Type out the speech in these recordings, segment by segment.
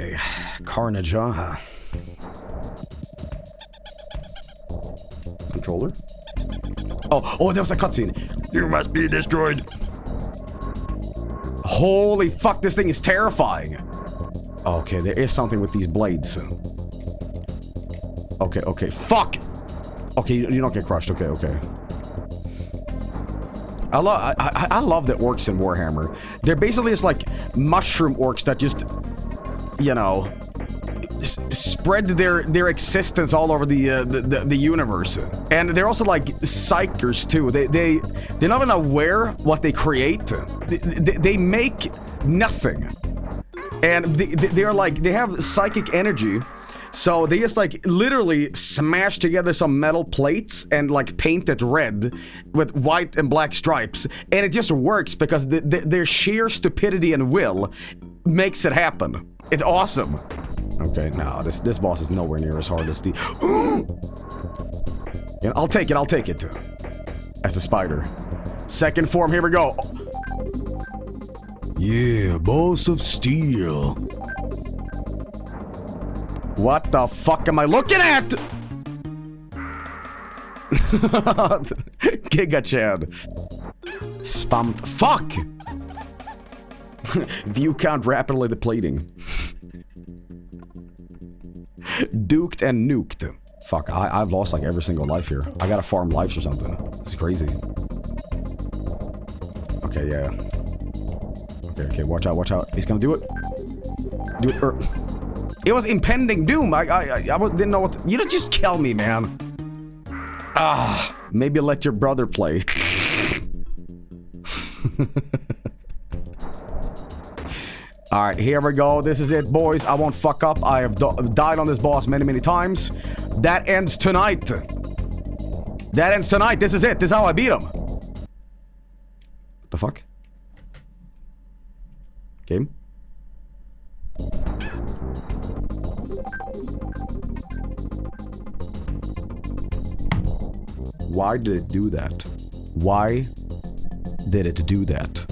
Okay. Karnage, huh? Controller? Oh, there was a cutscene. You must be destroyed. Holy fuck, this thing is terrifying. Okay, there is something with these blades. Okay, fuck! Okay, you don't get crushed, okay. I love that orcs in Warhammer. They're basically just like mushroom orcs that just, you know, spread their existence all over the universe. And they're also like psychers too. They're not even aware what they create. They make nothing. And they're like, they have psychic energy. So they just like literally smash together some metal plates and like paint it red with white and black stripes. And it just works because their sheer stupidity and will makes it happen. It's awesome. Okay, no, this boss is nowhere near as hard as the... Yeah, I'll take it. As the spider. Second form, here we go. Yeah, boss of steel. What the fuck am I looking at? Giga Chad. Spam. Fuck! View count rapidly depleting. Duked and nuked. Fuck, I've lost like every single life here. I gotta farm lives or something. It's crazy. Okay, yeah. Okay, watch out. He's gonna do it. Do it. It was impending doom. I didn't know what. You don't just kill me, man. Maybe let your brother play. All right, here we go. This is it, boys. I won't fuck up. I have died on this boss many times. That ends tonight. This is it. This is how I beat him. What the fuck? Game? Why did it do that? Why did it do that?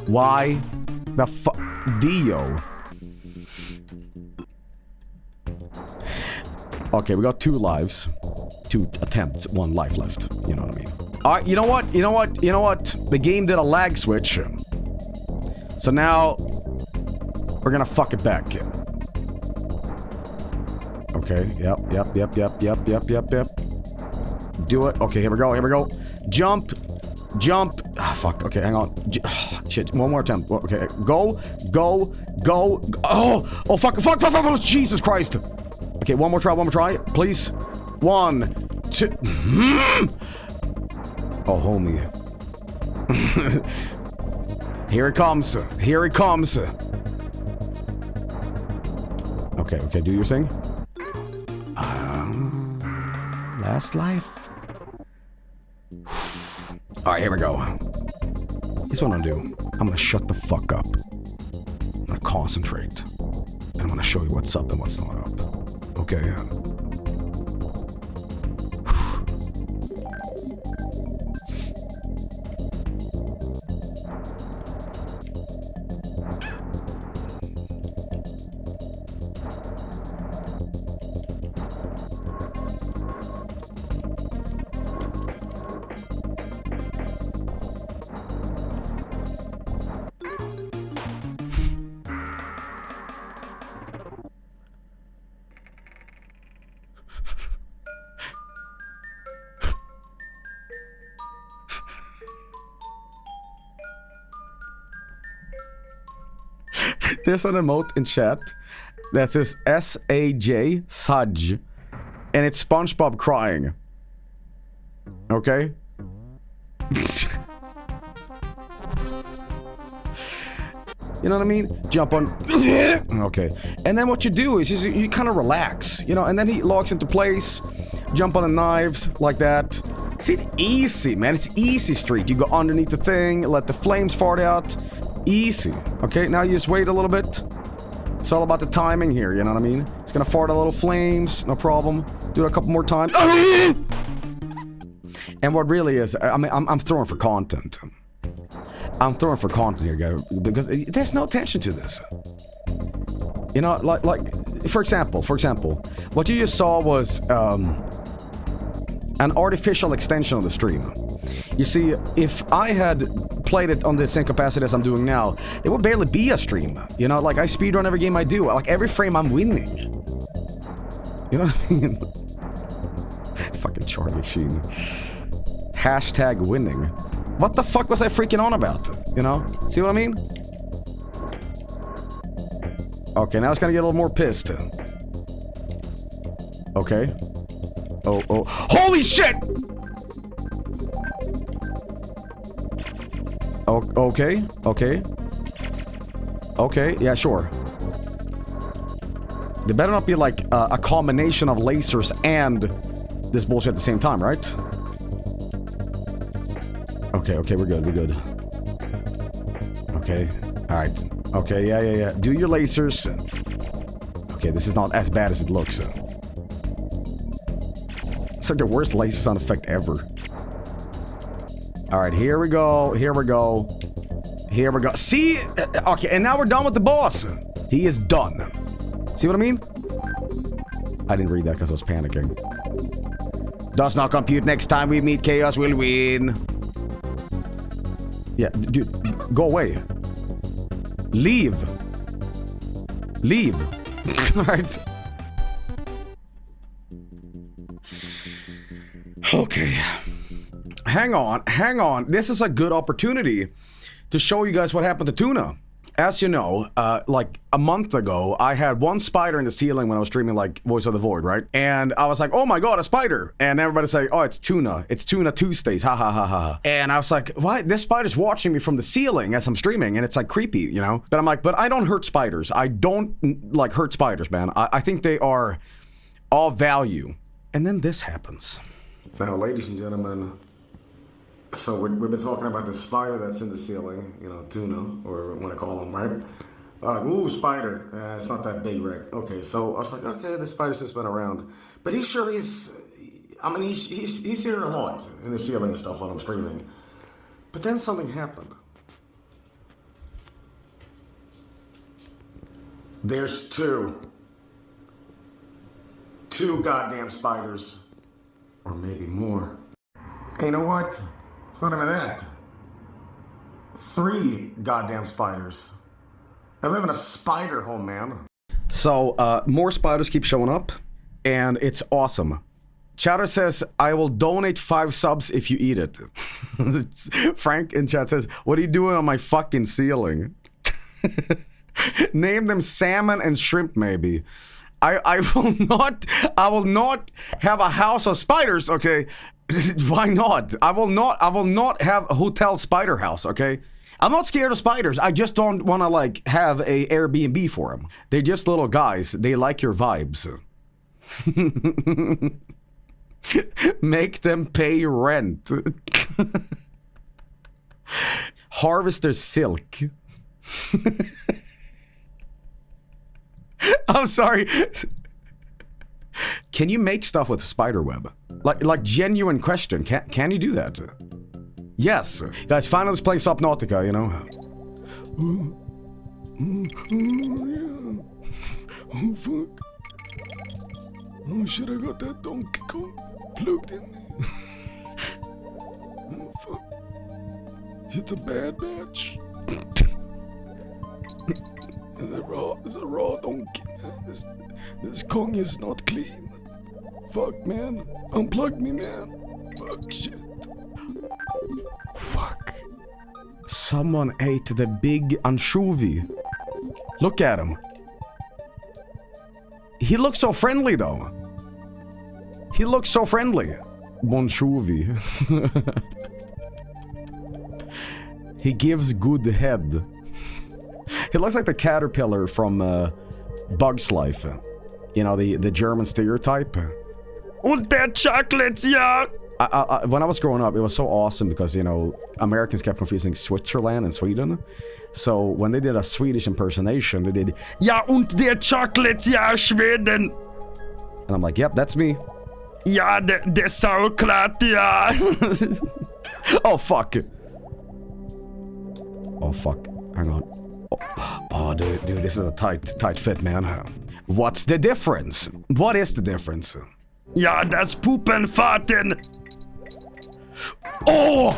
Why the fuck? Dio. Okay, we got 2 lives. 2 attempts, 1 life left. You know what I mean? Alright, you know what? The game did a lag switch. So now we're gonna fuck it back. Okay, yep. Do it. Okay, here we go. Jump. Ah, fuck. Okay, hang on. Shit, one more attempt. Okay, go. Oh, fuck. Jesus Christ. Okay, one more try, please. 1, 2. Oh, homie. Here it comes. Okay, do your thing. Last life. Alright, here we go. Here's what I'm gonna do. I'm gonna shut the fuck up. I'm gonna concentrate. And I'm gonna show you what's up and what's not up. Okay, There's an emote in chat that says S-A-J, Saj, and it's SpongeBob crying. Okay? You know what I mean? Jump on. Okay. And then what you do is you kind of relax, you know, and then he locks into place, jump on the knives like that. See, it's easy, man. It's easy street. You go underneath the thing, let the flames fart out. Easy. Okay, now you just wait a little bit. It's all about the timing here, you know what I mean? It's gonna fart a little flames, no problem. Do it a couple more times. And what really is, I mean, I'm throwing for content. I'm throwing for content here, guys, because there's no tension to this. You know, like, for example, what you just saw was an artificial extension of the stream. You see, if I had played it on the same capacity as I'm doing now, it would barely be a stream. You know, like I speedrun every game I do. Like every frame I'm winning. You know what I mean? Fucking Charlie Sheen. Hashtag winning. What the fuck was I freaking on about? You know? See what I mean? Okay, now it's gonna get a little more pissed. Okay. Oh. Holy shit! Okay. Okay, yeah, sure. There better not be like a combination of lasers and this bullshit at the same time, right? Okay, we're good. Okay, alright. Okay, yeah. Do your lasers. Okay, this is not as bad as it looks. It's like the worst laser sound effect ever. Alright, here we go. See? Okay, and now we're done with the boss. He is done. See what I mean? I didn't read that because I was panicking. Does not compute. Next time we meet, Chaos will win. Yeah, dude, go away. Leave. Alright. Okay. Hang on. This is a good opportunity to show you guys what happened to Tuna. As you know, like a month ago, I had one spider in the ceiling when I was streaming like Voice of the Void, right? And I was like, oh my god, a spider. And everybody's like, oh, it's Tuna. It's Tuna Tuesdays. Ha ha ha ha. And I was like, why? This spider's watching me from the ceiling as I'm streaming, and it's like creepy, you know? But I'm like, but I don't hurt spiders. I don't like hurt spiders, man. I think they are all value. And then this happens. Now, ladies and gentlemen, so we've been talking about the spider that's in the ceiling, you know, Tuna, or what I call him, right? Ooh, spider. It's not that big, right? Okay, so I was like, okay, the spider's just been around. But he's sure he's here a lot in the ceiling and stuff while I'm streaming. But then something happened. There's two goddamn spiders. Or maybe more. Hey, you know what? It's not even that. 3 goddamn spiders. I live in a spider home, man. So, more spiders keep showing up, and it's awesome. Chatter says, I will donate 5 subs if you eat it. Frank in chat says, what are you doing on my fucking ceiling? Name them salmon and shrimp, maybe. I will not have a house of spiders, okay? Why not? I will not have a hotel spider house, okay? I'm not scared of spiders. I just don't want to like have a Airbnb for them. They're just little guys. They like your vibes. Make them pay rent. Harvest their silk. I'm sorry. Can you make stuff with spider web? Like genuine question. Can you do that? Yes. Guys, finally let's play Subnautica, you know. Oh fuck. Oh shit, I got that Donkey Kong plugged in me. Oh fuck. It's a bad batch. It's a raw donkey, man. This Kong is not clean. Fuck, man. Unplug me, man. Fuck, shit. Fuck. Someone ate the big anchovy. Look at him. He looks so friendly, though. He looks so friendly. Anchovy. He gives good head. He looks like the caterpillar from Bug's Life. You know, the German stereotype. Und der chocolates, yeah! When I was growing up, it was so awesome because, you know, Americans kept confusing Switzerland and Sweden. So when they did a Swedish impersonation, they did, ja, und der chocolates, ja, Schweden! And I'm like, yep, that's me. Ja, der sauerkraut, ja! Oh, fuck. Oh, fuck. Hang on. Oh, dude, this is a tight fit, man. What's the difference? What is the difference? Ja, das Pupen farten. Oh!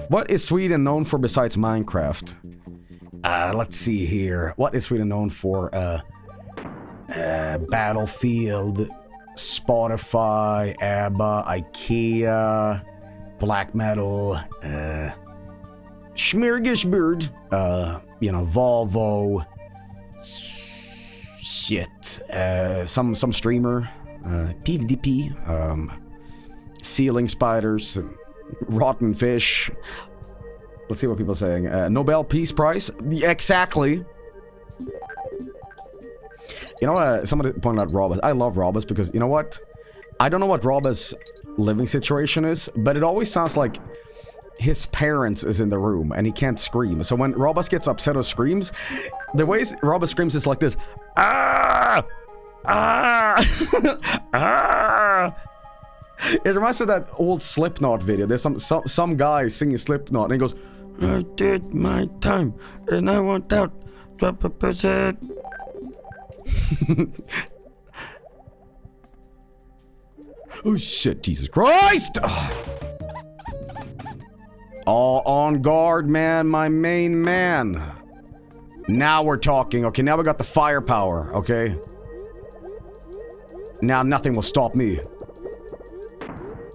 What is Sweden known for besides Minecraft? Let's see here. What is Sweden known for? Battlefield, Spotify, ABBA, IKEA, black metal, Smorgasbord, you know, Volvo, shit, some streamer, PvP, ceiling spiders, rotten fish. Let's see what people are saying. Nobel Peace Prize. Exactly. You know, somebody pointed out Robus. I love Robus because, you know what? I don't know what Robus' living situation is, but it always sounds like his parents is in the room and he can't scream. So when Robus gets upset or screams, the way Robus screams is like this. Ah! Ah! Ah! It reminds me of that old Slipknot video. There's some guy singing Slipknot and he goes, I did my time and I want out. Oh shit, Jesus Christ! All on guard, man, my main man. Now we're talking. Okay, now we got the firepower, okay? Now nothing will stop me.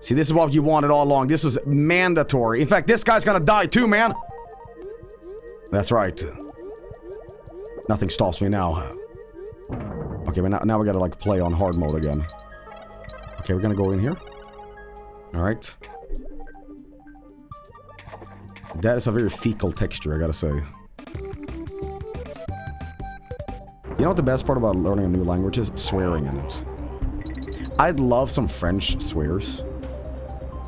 See, this is what you wanted all along. This was mandatory. In fact, this guy's gonna die too, man. That's right. Nothing stops me now. Okay, but now we gotta, like, play on hard mode again. Okay, we're gonna go in here. Alright. That is a very fecal texture, I gotta say. You know what the best part about learning a new language is? Swearing in it. I'd love some French swears.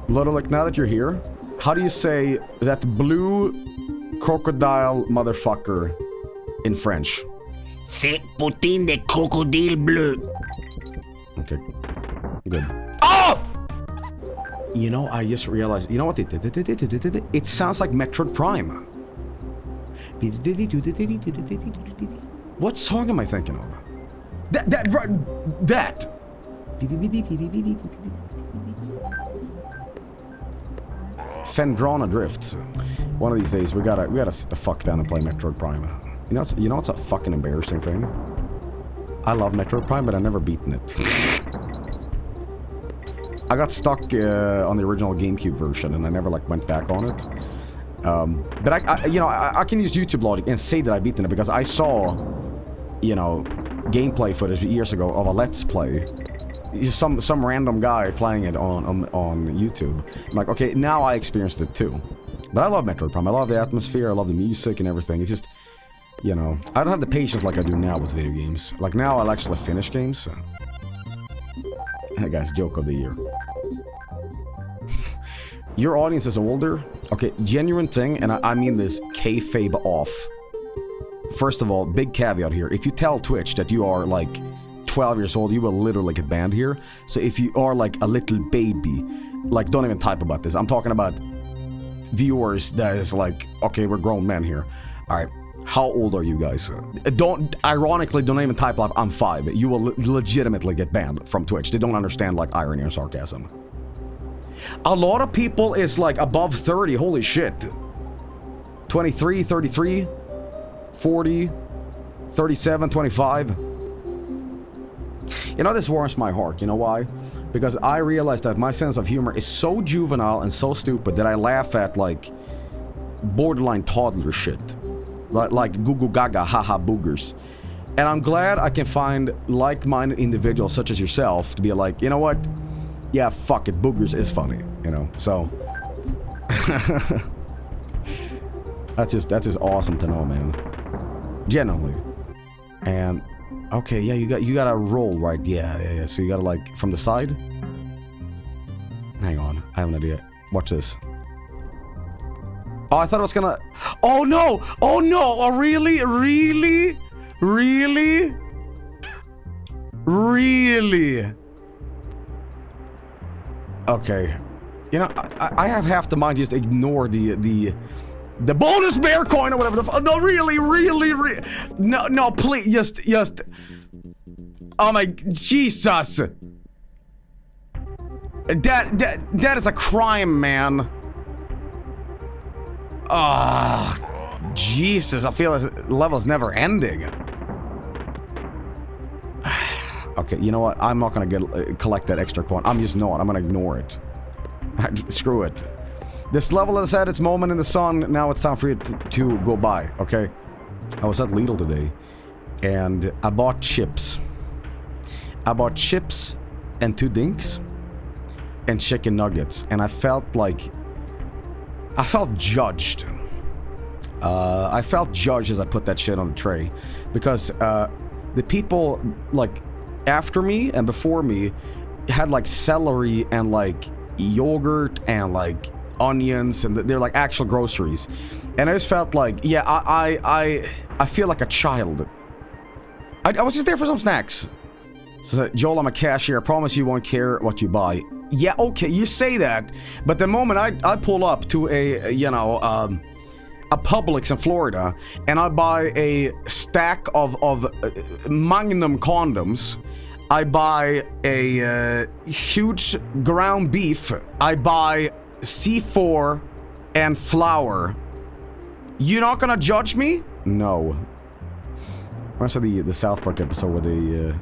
Little, like, now that you're here, how do you say that blue crocodile motherfucker in French? C'est putain de crocodile bleu. Okay. Good. Oh! You know, I just realized, you know what? It sounds like Metroid Prime. What song am I thinking of? That! Fendrana Drifts. One of these days, we gotta sit the fuck down and play Metroid Prime. You know what's a fucking embarrassing thing? I love Metroid Prime, but I've never beaten it. I got stuck on the original GameCube version, and I never, like, went back on it. But I can use YouTube logic and say that I beaten it because I saw, you know, gameplay footage years ago of a Let's Play. Some random guy playing it on YouTube. I'm like, okay, now I experienced it too. But I love Metroid Prime. I love the atmosphere. I love the music and everything. It's just, you know, I don't have the patience like I do now with video games. Like, now I'll actually finish games. Hey guys, joke of the year. Your audience is older? Okay, genuine thing, and I mean this kayfabe off. First of all, big caveat here. If you tell Twitch that you are, like, 12 years old, you will literally get banned here. So if you are, like, a little baby, like, don't even type about this. I'm talking about viewers that is like, okay, we're grown men here. Alright, how old are you guys? Ironically, don't even type like, I'm 5. You will legitimately get banned from Twitch. They don't understand, like, irony or sarcasm. A lot of people is, like, above 30. Holy shit. 23, 33, 40, 37, 25. You know, this warms my heart. You know why? Because I realize that my sense of humor is so juvenile and so stupid that I laugh at, like, borderline toddler shit. Like goo goo gaga, haha boogers. And I'm glad I can find like-minded individuals such as yourself to be like, you know what? Yeah, fuck it, boogers is funny, you know, so. That's just awesome to know, man. Genuinely. And, okay, yeah, you gotta roll, right? Yeah, so you gotta, like, from the side? Hang on, I have an idea. Watch this. Oh, I thought it was gonna... Oh, no! Oh, no! Oh, really? Really? Really? Really? Okay. You know, I have half the mind just ignore the The bonus bear coin or whatever the fuck. No, really. No, please, just. Oh my, Jesus. That is a crime, man. Jesus, I feel this level's never ending. Okay, you know what? I'm not gonna collect that extra coin. I'm just not. I'm gonna ignore it. Screw it. This level has had its moment in the sun. Now it's time for it to go by, okay? I was at Lidl today, and I bought chips. I bought chips and 2 dinks and chicken nuggets, and I felt judged. I felt judged as I put that shit on the tray, because the people like after me and before me had like celery and like yogurt and like onions, and they're like actual groceries, and I just felt like, yeah, I feel like a child. I was just there for some snacks. So, Joel, I'm a cashier. I promise you won't care what you buy. Yeah, okay, you say that, but the moment I pull up to a Publix in Florida, and I buy a stack of Magnum condoms, I buy a huge ground beef, I buy C4 and flour. You're not gonna judge me? No. I saw the South Park episode where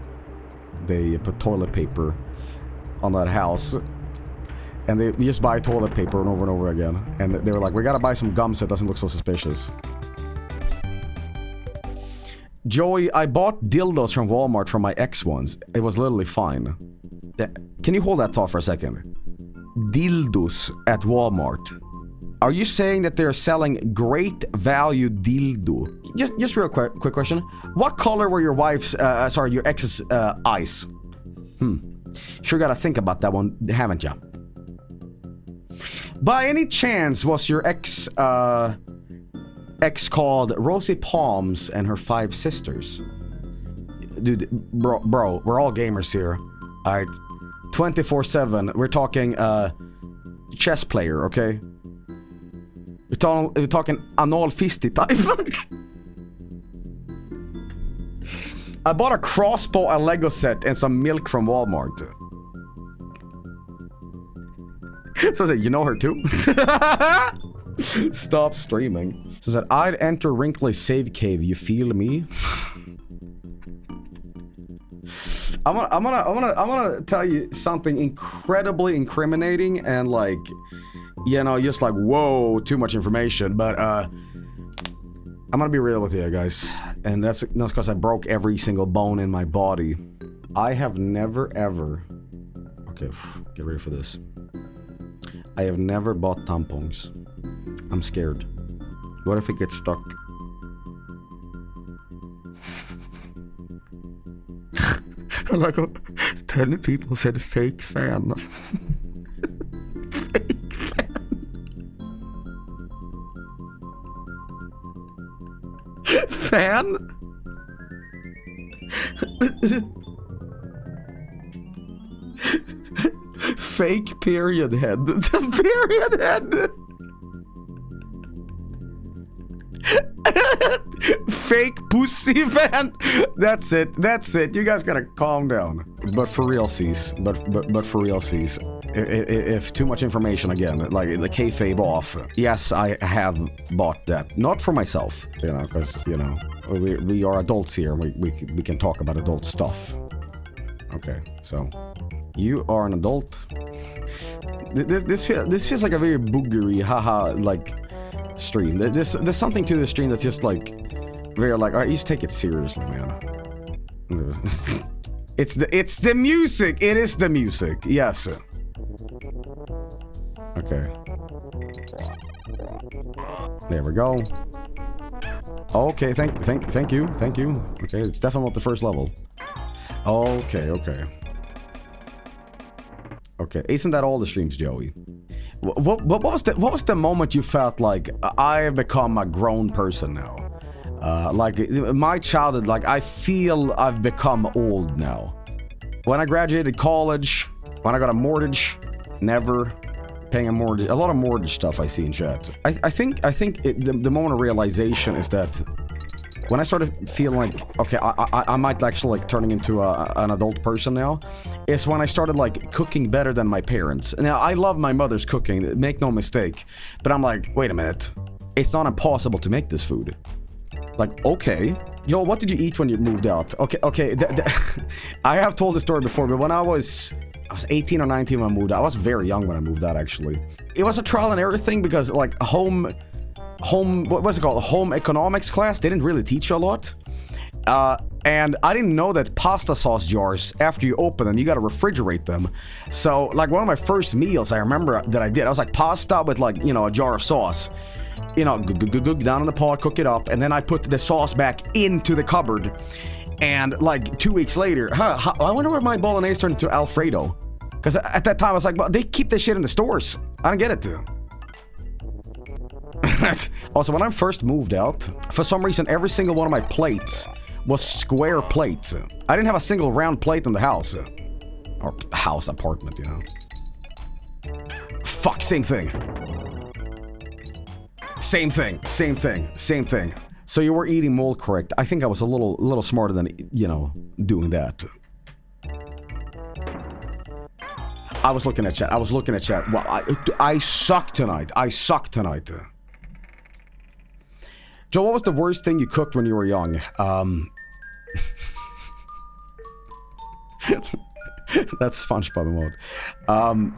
they put toilet paper on that house, and they just buy toilet paper and over again, and they were like, we gotta buy some gum so it doesn't look so suspicious. Joey, I bought dildos from Walmart from my ex once. It was literally fine. Can you hold that thought for a second? Dildos at Walmart. Are you saying that they're selling great value dildo? Just real quick question. What color were your wife's, your ex's eyes? Sure gotta think about that one, haven't ya? By any chance, was your ex called Rosie Palms and her 5 sisters? Dude, bro, we're all gamers here. Alright. 24/7. We're talking, chess player, okay? We're talking anal fisty type. I bought a crossbow, a Lego set, and some milk from Walmart. So that you know her too? Stop streaming. So that I'd enter Wrinkly save cave, you feel me? I'm gonna tell you something incredibly incriminating and like, you know, just like, whoa, too much information, but I'm gonna be real with you guys, and that's because I broke every single bone in my body. I have never ever, okay, get ready for this. I have never bought tampons. I'm scared. What if it gets stuck? Like 10 people said fake fan. Fake fan. Fan? Fake period head. Period head. Fake pussy fan. That's it. That's it. You guys gotta calm down. But for real, C's. But for real, C's. If too much information again, like the kayfabe off. Yes, I have bought that. Not for myself, you know, because you know we are adults here. We can talk about adult stuff. Okay, so you are an adult. This feels like a very boogery, haha, like stream. There's something to this stream that's just like very like, alright, you just take it seriously, man. It's the music. It is the music. Yes. Okay. There we go. Okay, thank you. Okay, it's definitely not the first level. Okay. Okay, isn't that all the streams, Joey? What was the moment you felt like I have become a grown person now? Like my childhood, like I feel I've become old now. When I graduated college, when I got a mortgage, never. Paying a mortgage, a lot of mortgage stuff I see in chat. I think the moment of realization is that when I started feeling like, okay, I might actually like turning into an adult person now, is when I started like cooking better than my parents. Now, I love my mother's cooking, make no mistake, but I'm like, wait a minute, it's not impossible to make this food. Like, okay. Yo, what did you eat when you moved out? Okay, I have told this story before, but when I was 18 or 19 when I moved out. I was very young when I moved out, actually. It was a trial and error thing because, like, home, what was it called? Home economics class, they didn't really teach you a lot. And I didn't know that pasta sauce jars, after you open them, you gotta refrigerate them. So, like, one of my first meals I remember that I did, I was like pasta with, like, you know, a jar of sauce. You know, down in the pot, cook it up, and then I put the sauce back into the cupboard. And like 2 weeks later, I wonder where my bolognese turned into Alfredo. Because at that time I was like, well, they keep this shit in the stores. I don't get it. Also, when I first moved out, for some reason, every single one of my plates was square plates. I didn't have a single round plate in the house. Or house, apartment, you know. Fuck, same thing. Same thing. So you were eating mold correct. I think I was a little smarter than, you know, doing that. I was looking at chat. Well, I suck tonight. Joe, what was the worst thing you cooked when you were young? That's SpongeBob mode.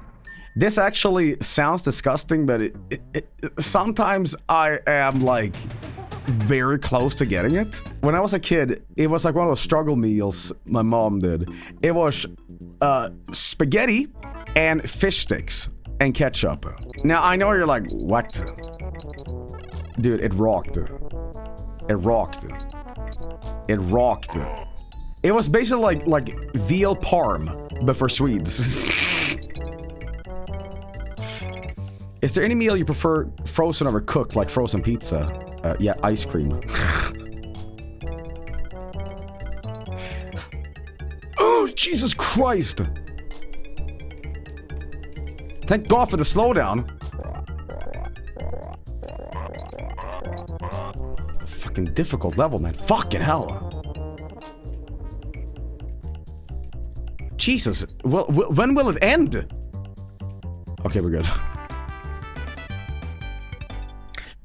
This actually sounds disgusting, but sometimes I am, like, very close to getting it. When I was a kid, it was like one of those struggle meals my mom did. It was spaghetti and fish sticks and ketchup. Now, I know you're like, what? Dude, it rocked. It was basically like veal parm, but for Swedes. Is there any meal you prefer frozen over cooked, like frozen pizza? Yeah, ice cream. Oh, Jesus Christ! Thank God for the slowdown. Fucking difficult level, man. Fucking hell. Jesus. Well, when will it end? Okay, we're good.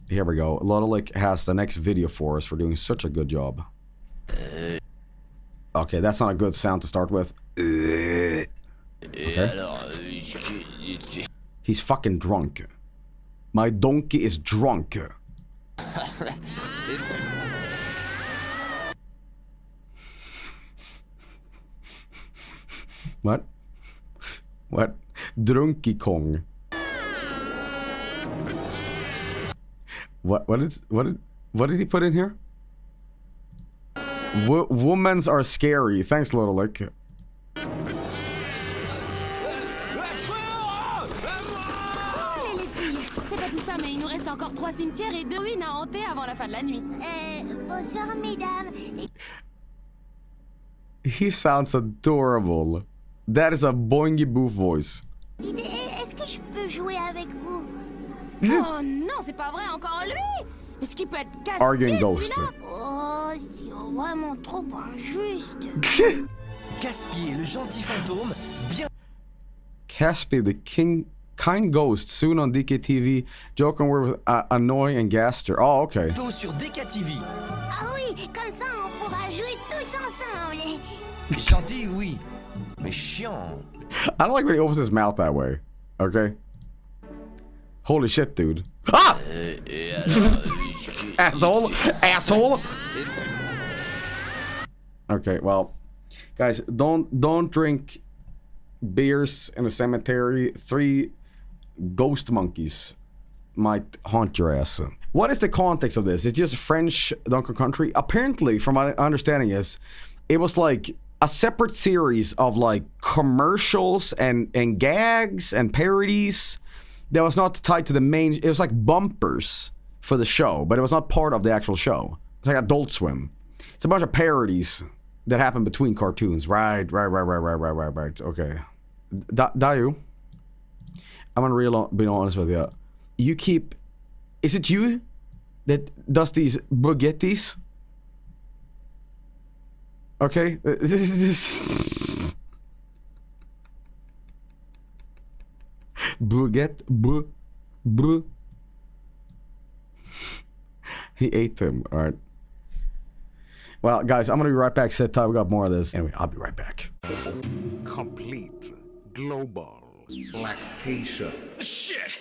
Here we go. Lodolic has the next video for us for doing such a good job. Okay, that's not a good sound to start with. Okay. He's fucking drunk. My donkey is drunk. What? Drunky Kong. What did he put in here? Womans are scary. Thanks, Lodolic. Encore 3 cimetières et 2 ruines à hanter avant la fin de la nuit. Bonsoir, mesdames. He sounds adorable. That is a boingy boof voice. Est-ce que je peux jouer avec vous? Oh non, c'est pas vrai, encore lui! Est-ce qu'il peut être casse-pied, Arguing Ghost. Oh, c'est vraiment trop injuste. Casse-pied, le gentil fantôme, bien... Caspi, the kind ghost, soon on DKTV. Joking with Annoy and Gaster. Oh, okay. Sur DKTV. Ah oui, comme ça on pourra jouer tous ensemble. Gentil, oui, mais chiant. I don't like when he opens his mouth that way. Okay? Holy shit, dude. Ah! Asshole! Okay, well, guys, don't drink beers in a cemetery. 3 ghost monkeys might haunt your ass. What is the context of this? It's just French Donkey Country. Apparently, from my understanding is, it was like a separate series of like commercials and gags and parodies that was not tied to the main. It was like bumpers for the show, but it was not part of the actual show. It's like Adult Swim. It's a bunch of parodies that happen between cartoons. Right. Okay. Dayu, I'm gonna be honest with you. You keep... Is it you that does these baguettes? Okay? This is... Baguette... He ate them, alright. Well, guys, I'm gonna be right back. Set time. We got more of this. Anyway, I'll be right back. Complete global lactation. Shit!